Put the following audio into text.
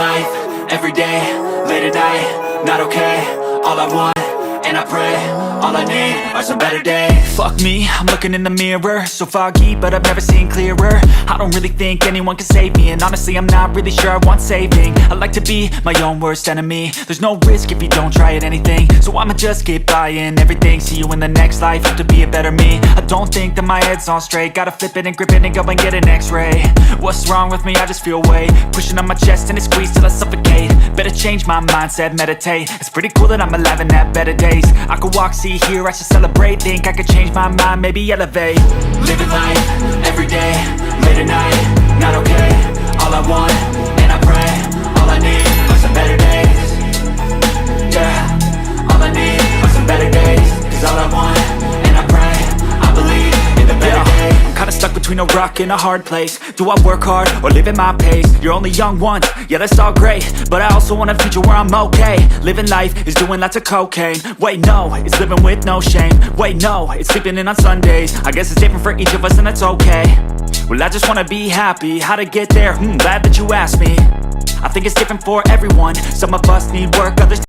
life, everyday, late at night, not okay. All I want, and I pray, all I need are some better days. Fuck me, I'm looking in the mirror, so foggy, but I've never seen clearer. I don't really think anyone can save me, and honestly I'm not really sure I want saving. I like to be my own worst enemy. There's no risk if you don't try at anything, so I'ma just keep buying everything. See you in the next life, have to be a better me. I don't think that my head's on straight, gotta flip it and grip it and go and get an x-ray. What's wrong with me? I just feel weight pushing on my chest and it squeezes till I suffocate. Better change my mindset, meditate. It's pretty cool that I'm alive and have better days. I could walk, see, hear, I should celebrate. Think I could change my mind, maybe elevate. Living life, everyday, late at night, not okay. All I want, and I pray, all I need are some better days. Yeah, all I need are some better days. Cause all I want, and I pray, I believe in the better days. I'm kinda stuck between a rock and a hard place. Do I work hard or live at my pace? You're only young once, yeah that's all great, but I also want a future where I'm okay. Living life is doing lots of cocaine. Wait no, it's living with no shame. Wait no, it's sleeping in on Sundays. I guess it's different for each of us and that's okay. Well I just wanna be happy, how to get there? Glad that you asked me. I think it's different for everyone. Some of us need work, others